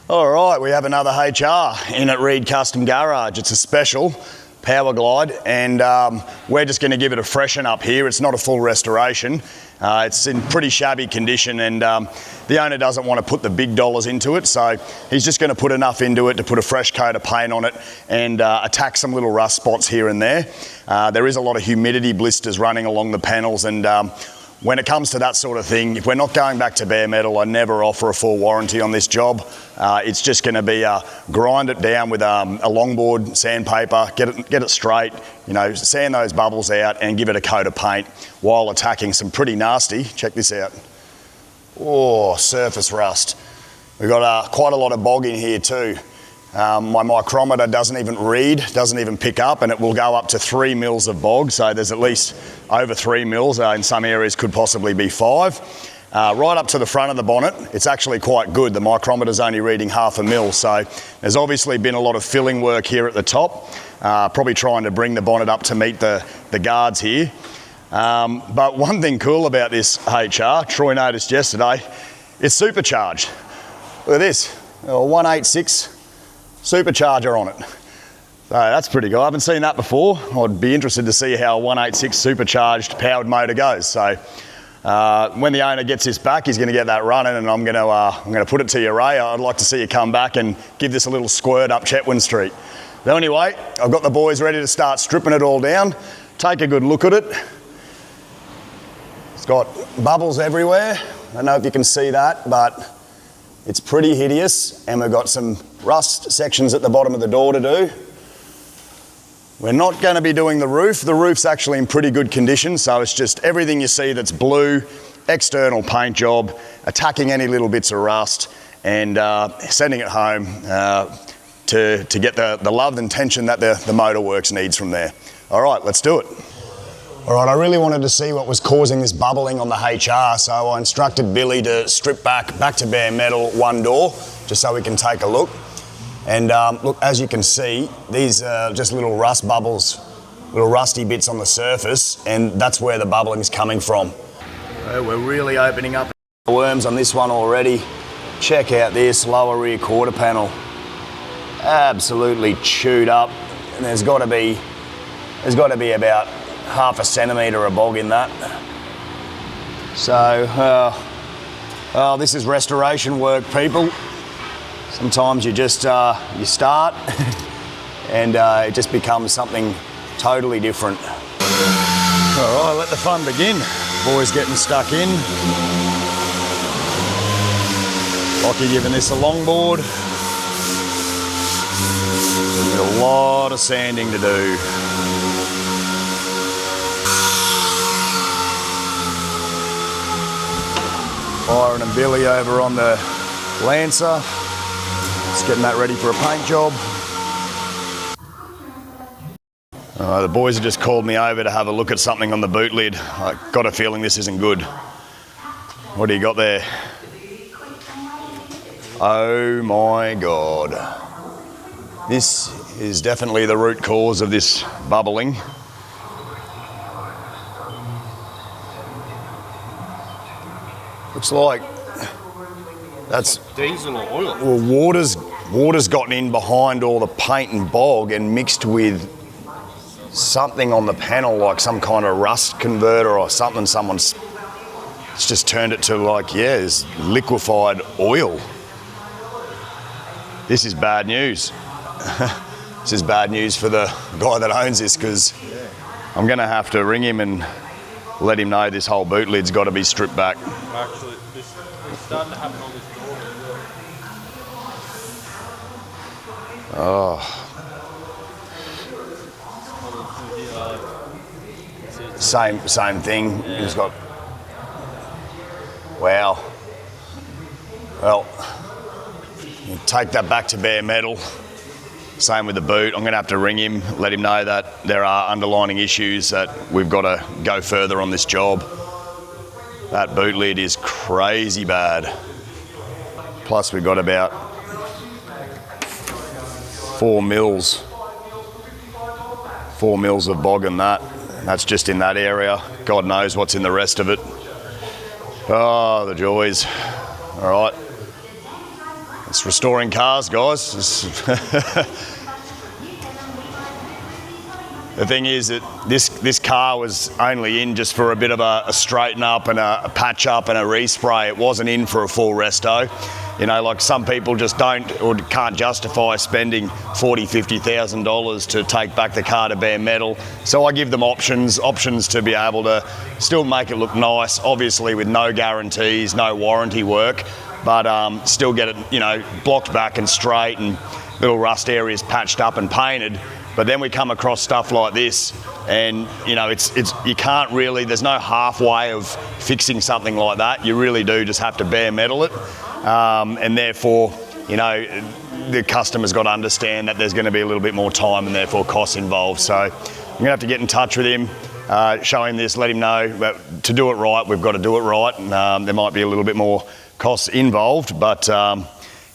All right, we have another HR in at Reed Custom Garage. It's a special power glide, and we're just going to give it a freshen up here. It's not a full restoration. It's in pretty shabby condition, and the owner doesn't want to put the big dollars into it, so he's just going to put enough into it to put a fresh coat of paint on it and attack some little rust spots here and there. There is a lot of humidity blisters running along the panels, and when it comes to that sort of thing, if we're not going back to bare metal, I never offer a full warranty on this job. It's just going to be grind it down with a longboard sandpaper, get it straight, you know, sand those bubbles out and give it a coat of paint while attacking some pretty nasty, check this out, surface rust. We've got quite a lot of bog in here too. My micrometer doesn't even read, doesn't even pick up, and it will go up to 3 mils of bog, so there's at least over 3 mils, in some areas could possibly be 5. Right up to the front of the bonnet, it's actually quite good. The micrometer's only reading 0.5 mil, so there's obviously been a lot of filling work here at the top, probably trying to bring the bonnet up to meet the guards here. But one thing cool about this HR, Troy noticed yesterday, it's supercharged. Look at this, a 186 supercharger on it. So that's pretty cool. I haven't seen that before. I'd be interested to see how a 186 supercharged powered motor goes. So when the owner gets this back, he's going to get that running, and I'm going to put it to you, Ray. I'd like to see you come back and give this a little squirt up Chetwynd Street. But anyway, I've got the boys ready to start stripping it all down. Take a good look at it. It's got bubbles everywhere. I don't know if you can see that, but it's pretty hideous, and we've got some rust sections at the bottom of the door to do. We're not going to be doing the roof. The roof's actually in pretty good condition, so it's just everything you see that's blue, external paint job, attacking any little bits of rust, and sending it home to get the love and tension that the Motorworks needs from there. All right, let's do it. All right, I really wanted to see what was causing this bubbling on the HR, so I instructed Billy to strip back to bare metal one door, just so we can take a look. And look, as you can see, these are just little rust bubbles, little rusty bits on the surface, and that's where the bubbling is coming from. We're really opening up the worms on this one already. Check out this lower rear quarter panel. Absolutely chewed up, and there's got to be about 0.5 centimetre of bog in that. So, this is restoration work, people. Sometimes you just, you start and it just becomes something totally different. All right, let the fun begin. Boys getting stuck in. Lockie giving this a longboard. A lot of sanding to do. Byron and Billy over on the Lancer. Just getting that ready for a paint job. The boys have just called me over to have a look at something on the boot lid. I got a feeling this isn't good. What do you got there? Oh my God. This is definitely the root cause of this bubbling. Looks like that's diesel or oil. Well, water's gotten in behind all the paint and bog and mixed with something on the panel, like some kind of rust converter or something. Someone's just turned it to it's liquefied oil. This is bad news. This is bad news for the guy that owns this, because I'm going to have to ring him and let him know this whole boot lid's got to be stripped back. Actually, it's starting to happen on this door. Oh. Same thing. Yeah. He's got. Wow. Well, you take that back to bare metal. Same with the boot. I'm going to have to ring him, let him know that there are underlying issues, that we've got to go further on this job. That boot lid is crazy bad. Plus we've got about 4 mils of bog in that. That's just in that area. God knows what's in the rest of it. Oh, the joys. All right. It's restoring cars, guys. The thing is that this car was only in just for a bit of a straighten up and a patch up and a respray. It wasn't in for a full resto. You know, like some people just don't or can't justify spending $40,000, $50,000 to take back the car to bare metal. So I give them options to be able to still make it look nice, obviously with no guarantees, no warranty work, but still get it, you know, blocked back and straight and little rust areas patched up and painted. But then we come across stuff like this, and you know, it's you can't really. There's no halfway of fixing something like that. You really do just have to bare metal it, and therefore, you know, the customer's got to understand that there's going to be a little bit more time and therefore costs involved. So I'm going to have to get in touch with him, show him this, let him know that to do it right, we've got to do it right, and there might be a little bit more costs involved, but.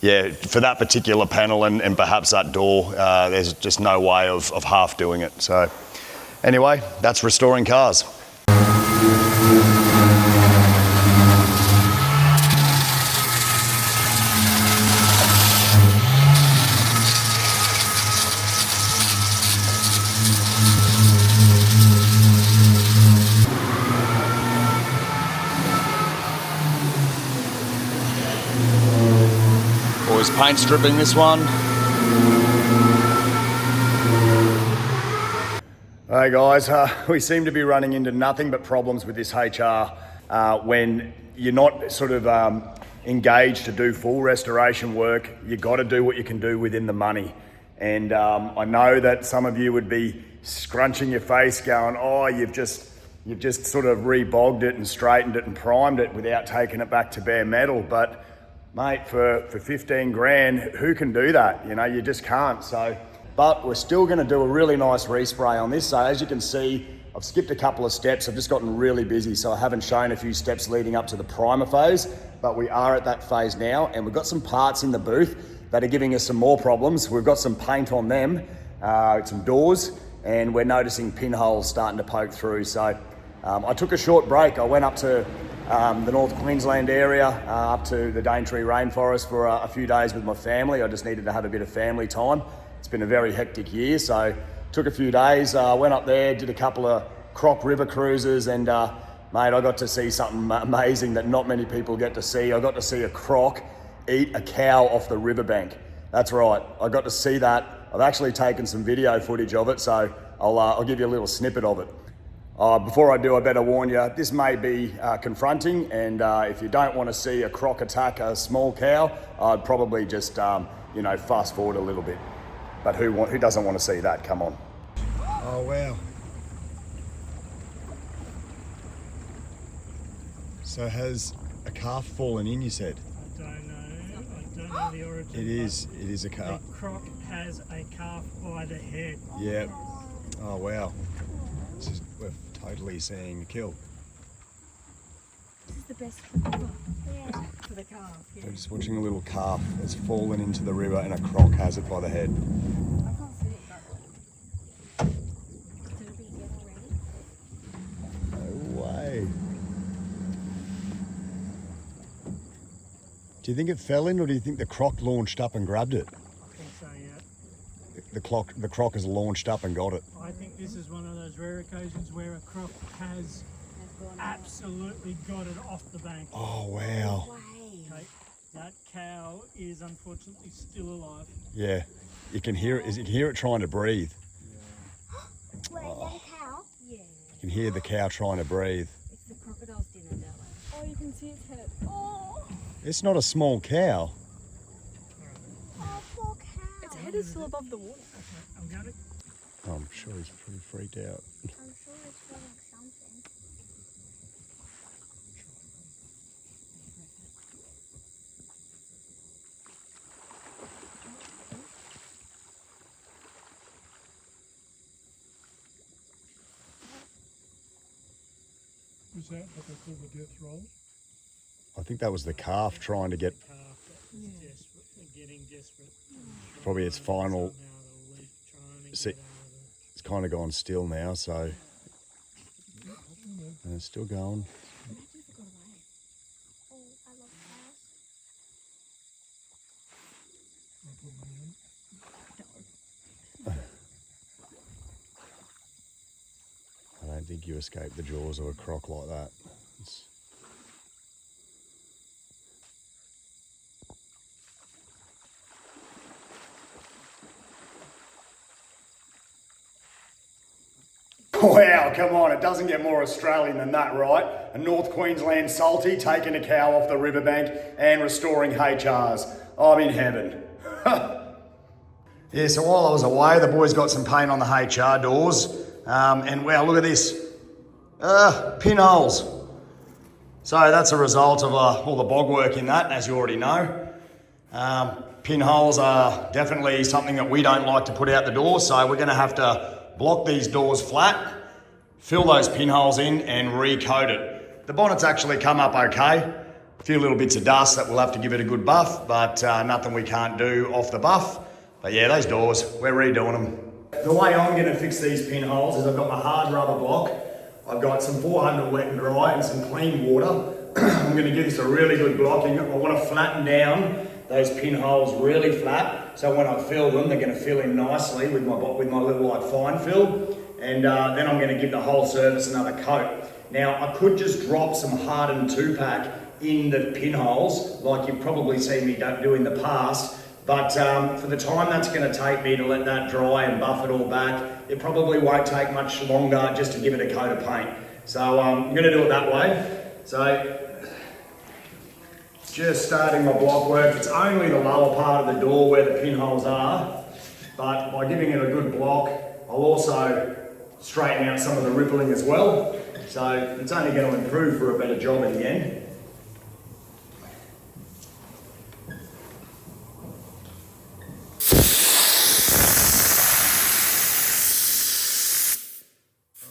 Yeah, for that particular panel and perhaps that door, there's just no way of half doing it. So anyway, that's restoring cars. Boys paint stripping this one. Hey guys, we seem to be running into nothing but problems with this HR when you're not sort of engaged to do full restoration work. You got to do what you can do within the money. And I know that some of you would be scrunching your face going, oh, you've just sort of rebogged it and straightened it and primed it without taking it back to bare metal. But mate, for 15 grand, who can do that? You know, you just can't. So, but we're still going to do a really nice respray on this. So as you can see, I've skipped a couple of steps. I've just gotten really busy, so I haven't shown a few steps leading up to the primer phase, but we are at that phase now, and we've got some parts in the booth that are giving us some more problems. We've got some paint on them, some doors, and we're noticing pinholes starting to poke through. So I took a short break. I went up to the North Queensland area, up to the Daintree rainforest for a few days with my family. I just needed to have a bit of family time. It's been a very hectic year, so took a few days, went up there, did a couple of Croc River cruises, and mate, I got to see something amazing that not many people get to see. I got to see a croc eat a cow off the riverbank. That's right, I got to see that. I've actually taken some video footage of it, so I'll give you a little snippet of it. Before I do, I better warn you, this may be confronting, and if you don't want to see a croc attack a small cow, I'd probably just, fast forward a little bit. But who doesn't want to see that? Come on. Oh, wow. So has a calf fallen in, you said? I don't know the origin. It is a calf. The croc has a calf by the head. Yeah. Oh, wow. We're totally seeing a kill. This is the best ever. Yeah. For the calf, yeah. We're just watching a little calf that's fallen into the river and a croc has it by the head. I can't see it that way. Did it be dead already? No way. Do you think it fell in, or do you think the croc launched up and grabbed it? I think so, yeah. The croc has launched up and got it. I think this is one of those rare occasions where a croc has absolutely got it off the bank. Oh, wow. Okay, that cow is unfortunately still alive. Yeah. You can hear it. You can hear it trying to breathe. Wait, is that a cow? Yeah. You can hear the cow trying to breathe. It's the crocodile's dinner that way. Oh, you can see its head. Oh. It's not a small cow. Oh, poor cow. Its head is still above the water. Okay, I'm going to... I'm sure he's pretty freaked out. I'm sure it's feeling something. Is that what they call the death roll? I think that was the calf trying to get, Calf that is desperate, getting desperate. probably its final, Somehow they'll leave, trying to See- get out of it's kind of gone still now, so. And it's still going. Oh, I love cows. I don't think you escape the jaws of a croc like that. It's... Wow, come on, it doesn't get more Australian than that, right? A North Queensland salty taking a cow off the riverbank and restoring HRs. I'm in heaven. Yeah, so while I was away, the boys got some paint on the HR doors. And wow, look at this. Pinholes. So that's a result of all the bog work in that, as you already know. Pinholes are definitely something that we don't like to put out the door, so we're gonna have to block these doors flat, fill those pinholes in and recoat it. The bonnet's actually come up okay. A few little bits of dust that we'll have to give it a good buff, but nothing we can't do off the buff. But yeah, those doors, we're redoing them. The way I'm gonna fix these pinholes is I've got my hard rubber block, I've got some 400 wet and dry and some clean water. I'm gonna give this a really good blocking. I wanna flatten down those pinholes really flat, so when I fill them, they're going to fill in nicely with my little like fine fill, and then I'm going to give the whole surface another coat. Now, I could just drop some hardened 2-pack in the pinholes, like you've probably seen me do in the past, but for the time that's going to take me to let that dry and buff it all back, it probably won't take much longer just to give it a coat of paint. So I'm going to do it that way. So, just starting my block work. It's only the lower part of the door where the pinholes are, but by giving it a good block, I'll also straighten out some of the rippling as well. So it's only going to improve for a better job in the end.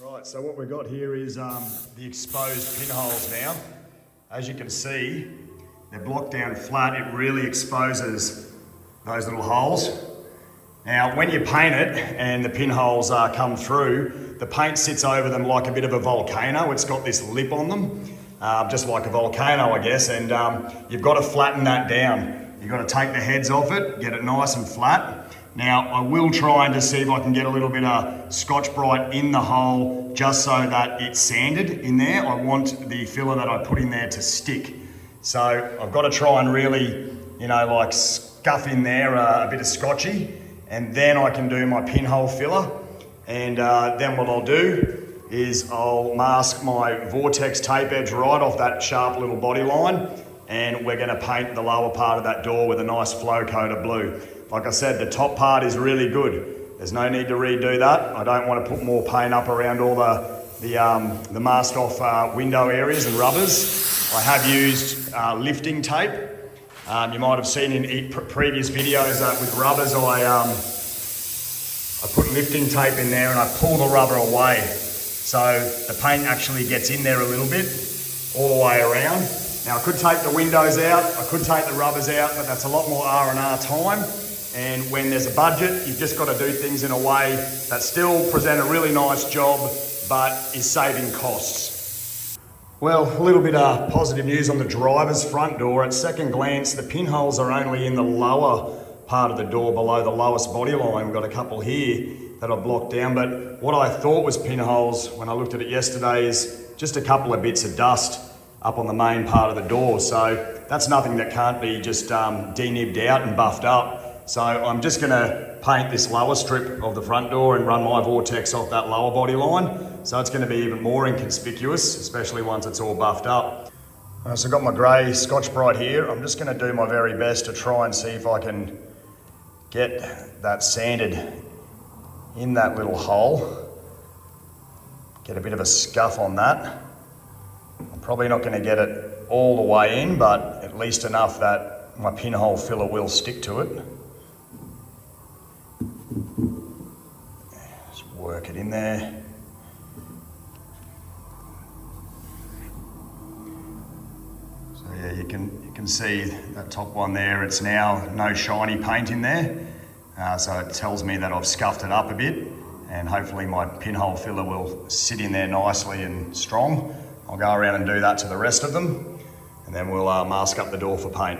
All right, so what we've got here is the exposed pinholes now. As you can see, they're blocked down flat. It really exposes those little holes. Now, when you paint it and the pinholes come through, the paint sits over them like a bit of a volcano. It's got this lip on them, just like a volcano, I guess, and you've got to flatten that down. You've got to take the heads off it, get it nice and flat. Now, I will try and just see if I can get a little bit of Scotch-Brite in the hole just so that it's sanded in there. I want the filler that I put in there to stick. So I've got to try and really, like scuff in there a bit of Scotchy, and then I can do my pinhole filler. And then what I'll do is I'll mask my vortex tape edge right off that sharp little body line, and we're going to paint the lower part of that door with a nice flow coat of blue. Like I said, the top part is really good. There's no need to redo that. I don't want to put more paint up around all the masked off window areas and rubbers. I have used lifting tape. You might have seen in previous videos that with rubbers, I put lifting tape in there and I pull the rubber away. So the paint actually gets in there a little bit, all the way around. Now I could take the windows out, I could take the rubbers out, but that's a lot more R&R time. And when there's a budget, you've just got to do things in a way that still present a really nice job, but is saving costs. Well, a little bit of positive news on the driver's front door. At second glance, the pinholes are only in the lower part of the door below the lowest body line. We've got a couple here that are blocked down, but what I thought was pinholes when I looked at it yesterday is just a couple of bits of dust up on the main part of the door. So that's nothing that can't be just denibbed out and buffed up. So I'm just gonna paint this lower strip of the front door and run my vortex off that lower body line. So it's gonna be even more inconspicuous, especially once it's all buffed up. So I've got my grey Scotch-Brite here. I'm just gonna do my very best to try and see if I can get that sanded in that little hole. Get a bit of a scuff on that. I'm probably not gonna get it all the way in, but at least enough that my pinhole filler will stick to it. Just work it in there. So yeah, you can see that top one there. It's now no shiny paint in there. So it tells me that I've scuffed it up a bit, and hopefully my pinhole filler will sit in there nicely and strong. I'll go around and do that to the rest of them, and then we'll mask up the door for paint.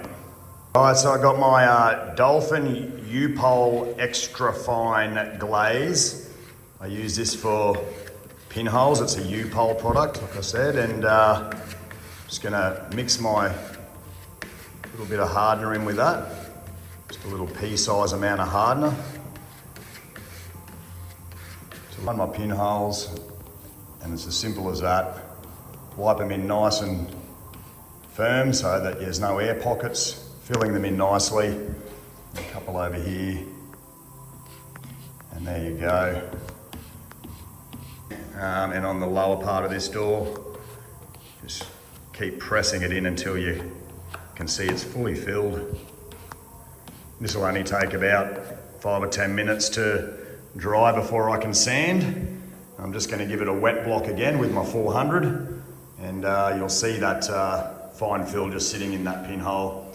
All right, so I got my Dolphin U-Pole Extra Fine Glaze. I use this for pinholes. It's a U-Pole product, like I said, and just gonna mix my little bit of hardener in with that. Just a little pea-size amount of hardener. To run my pinholes, and it's as simple as that. Wipe them in nice and firm so that there's no air pockets. Filling them in nicely. A couple over here. And there you go. And on the lower part of this door, just keep pressing it in until you can see it's fully filled. This will only take about 5 or 10 minutes to dry before I can sand. I'm just going to give it a wet block again with my 400, and you'll see that fine fill just sitting in that pinhole.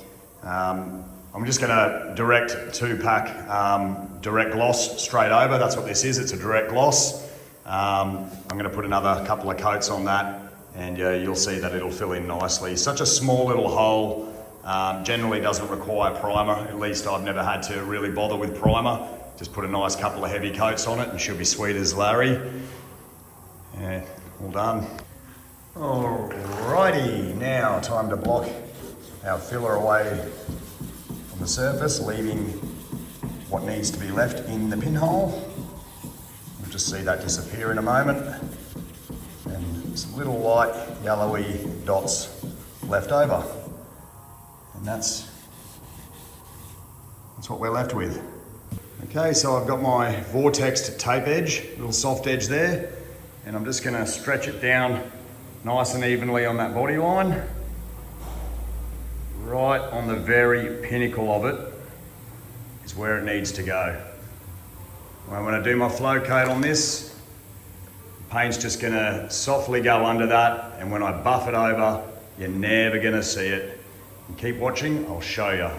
I'm just going to direct 2-pack direct gloss straight over. That's what this is. It's a direct gloss. I'm going to put another couple of coats on that, and you'll see that it'll fill in nicely. Such a small little hole. Generally doesn't require primer. At least I've never had to really bother with primer. Just put a nice couple of heavy coats on it and she'll be sweet as Larry. Yeah, all done. Alrighty, now time to block our filler away from the surface, leaving what needs to be left in the pinhole. We'll just see that disappear in a moment. And some little light yellowy dots left over. And that's what we're left with. Okay, so I've got my vortexed tape edge, little soft edge there, and I'm just going to stretch it down nice and evenly on that body line. Right on the very pinnacle of it is where it needs to go. When I do my flow coat on this, the paint's just going to softly go under that, and when I buff it over, you're never going to see it. And keep watching, I'll show you.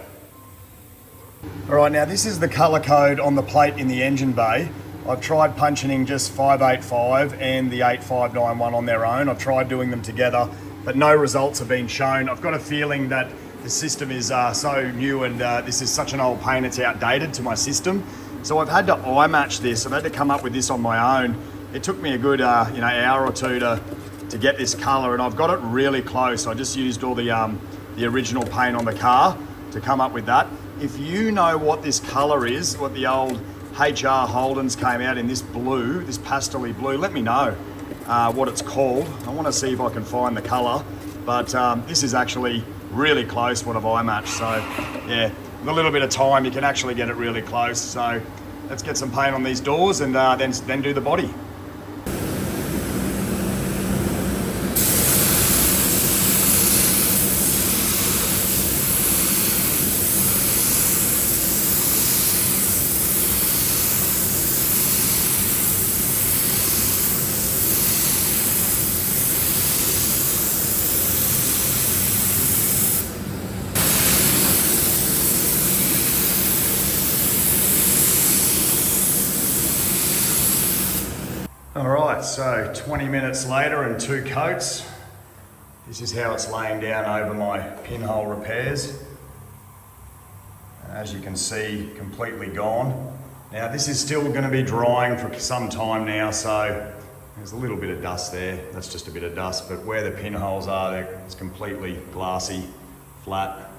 All right, now this is the colour code on the plate in the engine bay. I've tried punching in just 585 and the 8591 on their own. I've tried doing them together, but no results have been shown. I've got a feeling that the system is so new, and this is such an old paint, it's outdated to my system. So I've had to eye match this. I've had to come up with this on my own. It took me a good hour or two to get this colour, and I've got it really close. I just used all the original paint on the car to come up with that. If you know what this colour is, what the old HR Holdens came out in this blue, this pastel-y blue, let me know what it's called. I want to see if I can find the colour, but this is actually really close what I've eye matched. So yeah, with a little bit of time you can actually get it really close. So let's get some paint on these doors and then do the body. All right, so 20 minutes later and 2 coats. This is how it's laying down over my pinhole repairs. As you can see, completely gone. Now this is still going to be drying for some time now, so there's a little bit of dust there. That's just a bit of dust, but where the pinholes are, it's completely glassy, flat.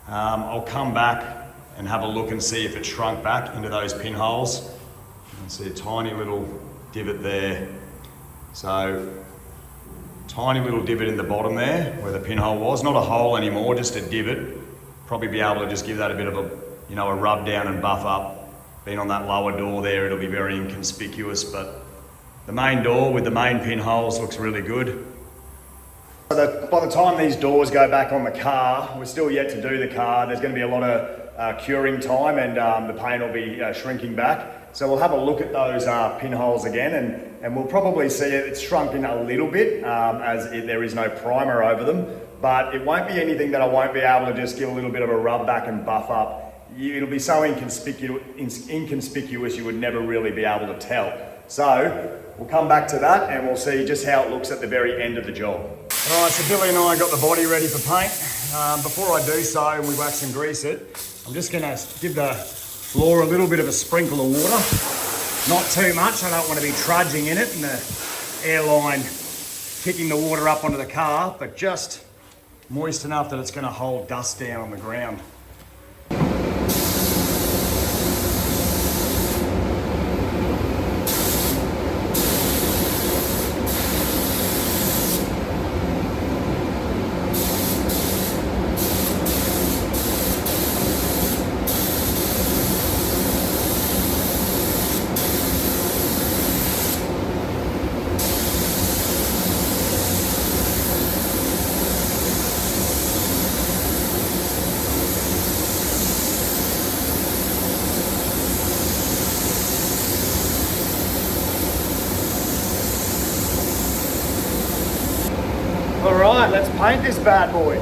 I'll come back and have a look and see if it's shrunk back into those pinholes. You can see a tiny little divot there. So, tiny little divot in the bottom there where the pinhole was. Not a hole anymore, just a divot. Probably be able to just give that a bit of a rub down and buff up. Being on that lower door there, it'll be very inconspicuous, but the main door with the main pinholes looks really good. By the time these doors go back on the car, we're still yet to do the car. There's going to be a lot of curing time, and the paint will be shrinking back. So we'll have a look at those pinholes again, and we'll probably see it's shrunk in a little bit there is no primer over them, but it won't be anything that I won't be able to just give a little bit of a rub back and buff up. It'll be so inconspicuous you would never really be able to tell. So we'll come back to that and we'll see just how it looks at the very end of the job. Alright, so Billy and I got the body ready for paint. Before I do so and we wax and grease it, I'm just going to give the floor a little bit of a sprinkle of water. Not too much, I don't want to be trudging in it and the airline kicking the water up onto the car, but just moist enough that it's going to hold dust down on the ground. Alright, let's paint this bad boy.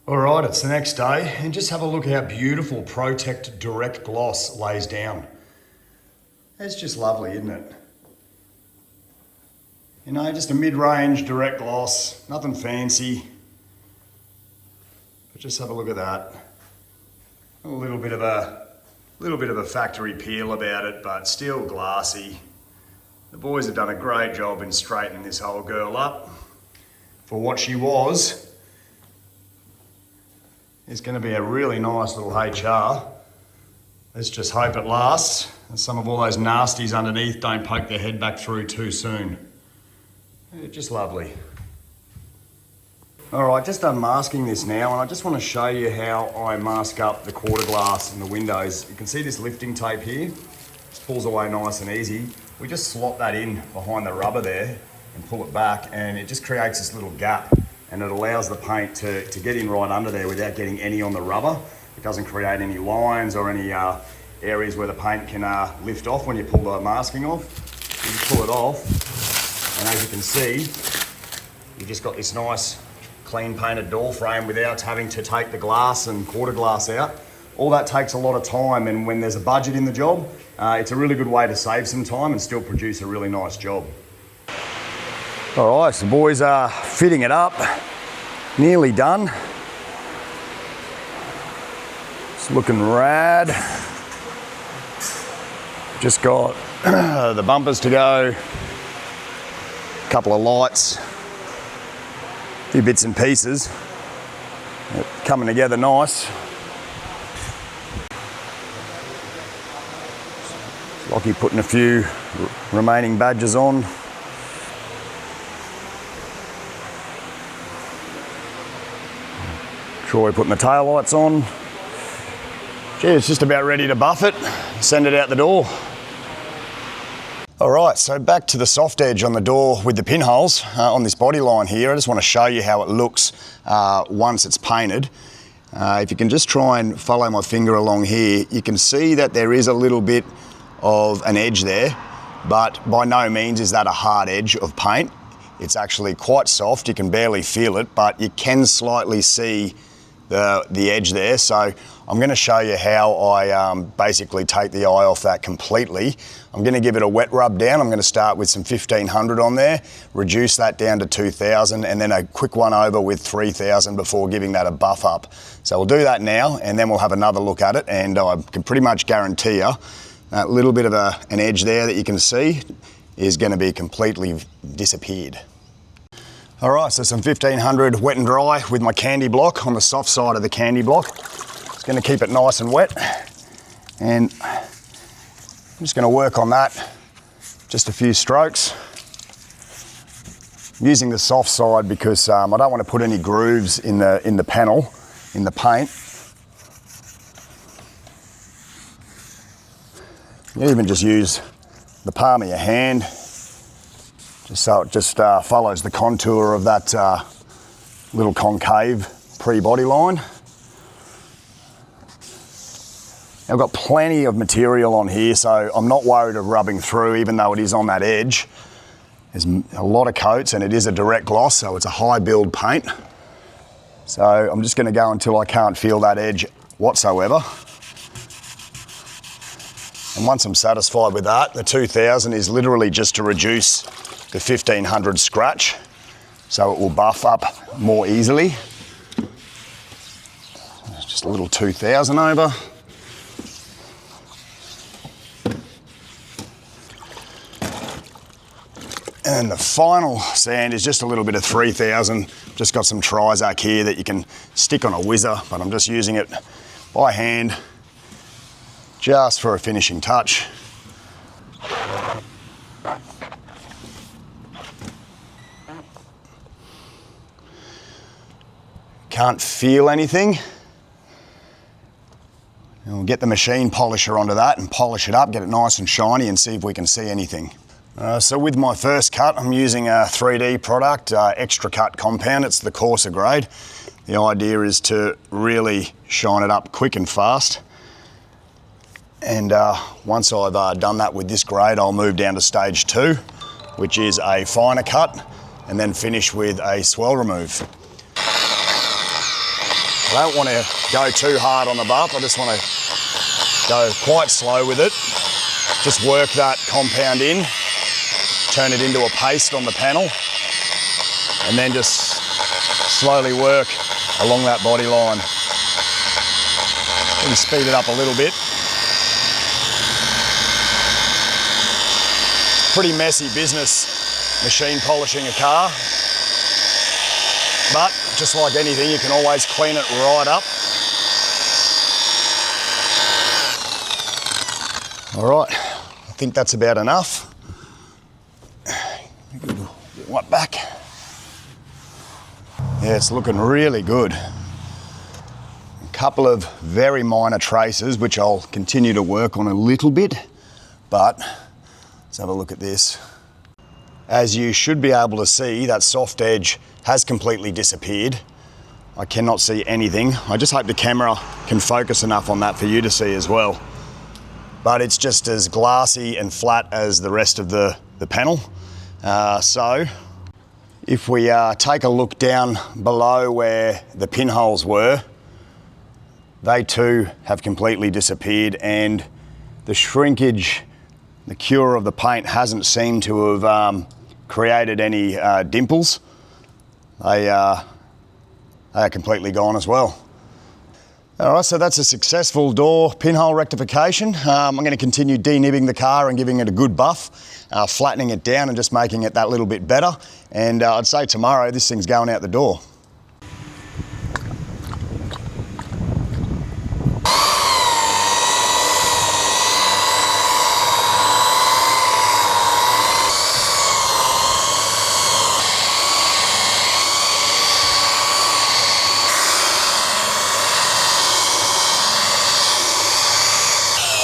Alright, it's the next day, and just have a look how beautiful Protect Direct Gloss lays down. It's just lovely, isn't it? You know, just a mid-range direct gloss, nothing fancy. But just have a look at that. A little bit of a factory peel about it, but still glassy. The boys have done a great job in straightening this whole girl up. For what she was, it's going to be a really nice little HR. Let's just hope it lasts and some of all those nasties underneath don't poke their head back through too soon. Just lovely. All right, just unmasking this now, and I just want to show you how I mask up the quarter glass in the windows. You can see this lifting tape here. This pulls away nice and easy. We just slot that in behind the rubber there and pull it back, and it just creates this little gap, and it allows the paint to get in right under there without getting any on the rubber. It doesn't create any lines or any areas where the paint can lift off when you pull the masking off. You just pull it off, and as you can see, you've just got this nice clean painted door frame without having to take the glass and quarter glass out. All that takes a lot of time, and when there's a budget in the job, it's a really good way to save some time and still produce a really nice job. All right, so the boys are fitting it up, nearly done. It's looking rad. Just got the bumpers to go, a couple of lights, a few bits and pieces. Coming together nice. Lockie putting a few remaining badges on. Troy putting the tail lights on. Gee, it's just about ready to buff it, send it out the door. All right, so back to the soft edge on the door with the pinholes on this body line here. I just want to show you how it looks once it's painted. If you can just try and follow my finger along here, you can see that there is a little bit of an edge there, but by no means is that a hard edge of paint. It's actually quite soft, you can barely feel it, but you can slightly see the edge there. So I'm going to show you how I basically take the eye off that completely. I'm going to give it a wet rub down. I'm going to start with some 1500 on there, reduce that down to 2000, and then a quick one over with 3000 before giving that a buff up. So we'll do that now, and then we'll have another look at it, and I can pretty much guarantee you that little bit of an edge there that you can see is going to be completely disappeared. All right, so some 1500 wet and dry with my candy block on the soft side of the candy block. It's going to keep it nice and wet, and I'm just going to work on that, just a few strokes. I'm using the soft side because I don't want to put any grooves in the panel, in the paint. You even just use the palm of your hand, just so it just follows the contour of that little concave pre-body line. I've got plenty of material on here, so I'm not worried of rubbing through, even though it is on that edge. There's a lot of coats and it is a direct gloss, so it's a high build paint. So I'm just going to go until I can't feel that edge whatsoever. And once I'm satisfied with that, the 2000 is literally just to reduce the 1500 scratch, so it will buff up more easily. Just a little 2000 over. And the final sand is just a little bit of 3000. Just got some Trizac here that you can stick on a whizzer, but I'm just using it by hand just for a finishing touch. Can't feel anything. And we'll get the machine polisher onto that and polish it up, get it nice and shiny and see if we can see anything. So with my first cut, I'm using a 3D product, extra cut compound. It's the coarser grade. The idea is to really shine it up quick and fast. And once I've done that with this grade, I'll move down to stage 2, which is a finer cut, and then finish with a swell remove. I don't want to go too hard on the buff. I just want to go quite slow with it. Just work that compound in. Turn it into a paste on the panel, and then just slowly work along that body line. And speed it up a little bit. Pretty messy business, machine polishing a car, but just like anything, you can always clean it right up. All right, I think that's about enough. Wipe back. Yeah, it's looking really good. A couple of very minor traces, which I'll continue to work on a little bit, but let's have a look at this. As you should be able to see, that soft edge has completely disappeared. I cannot see anything. I just hope the camera can focus enough on that for you to see as well. But it's just as glassy and flat as the rest of the panel. So if we take a look down below where the pinholes were, they too have completely disappeared, and the shrinkage, the cure of the paint hasn't seemed to have created any dimples. They are completely gone as well. All right, so that's a successful door pinhole rectification. I'm going to continue denibbing the car and giving it a good buff, flattening it down and just making it that little bit better. And I'd say tomorrow this thing's going out the door.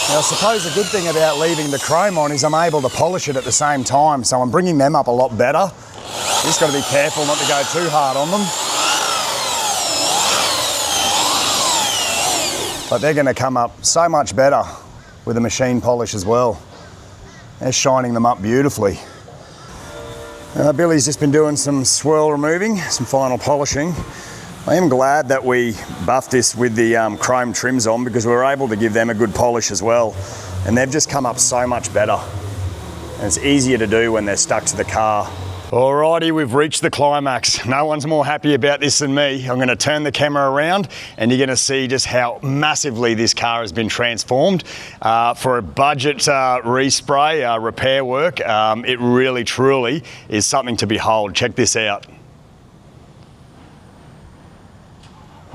Now, I suppose the good thing about leaving the chrome on is I'm able to polish it at the same time, so I'm bringing them up a lot better. Just got to be careful not to go too hard on them. But they're going to come up so much better with a machine polish as well. They're shining them up beautifully. Billy's just been doing some swirl removing, some final polishing. I am glad that we buffed this with the chrome trims on, because we were able to give them a good polish as well. And they've just come up so much better. And it's easier to do when they're stuck to the car. Alrighty, we've reached the climax. No one's more happy about this than me. I'm going to turn the camera around and you're going to see just how massively this car has been transformed. For a budget respray, repair work, it really truly is something to behold. Check this out.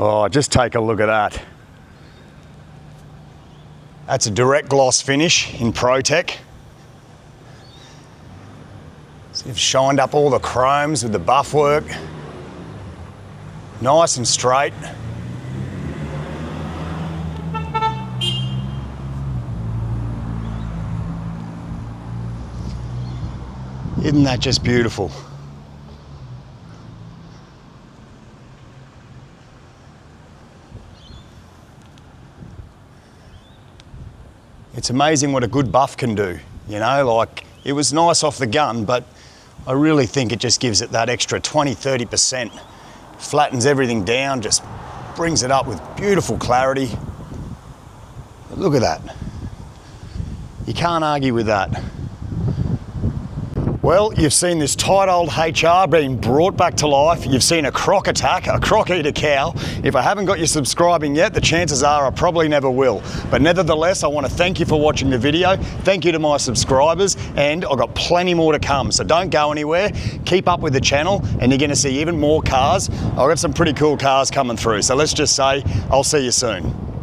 Oh, just take a look at that. That's a direct gloss finish in ProTech. So you've shined up all the chromes with the buff work. Nice and straight. Isn't that just beautiful? It's amazing what a good buff can do. You know, like, it was nice off the gun, but I really think it just gives it that extra 20-30%. Flattens everything down, just brings it up with beautiful clarity. Look at that. You can't argue with that. Well, you've seen this tight old HR being brought back to life. You've seen a croc attack, a croc-eater cow. If I haven't got you subscribing yet, the chances are I probably never will. But nevertheless, I want to thank you for watching the video. Thank you to my subscribers, and I've got plenty more to come. So don't go anywhere. Keep up with the channel, and you're going to see even more cars. I've got some pretty cool cars coming through. So let's just say I'll see you soon.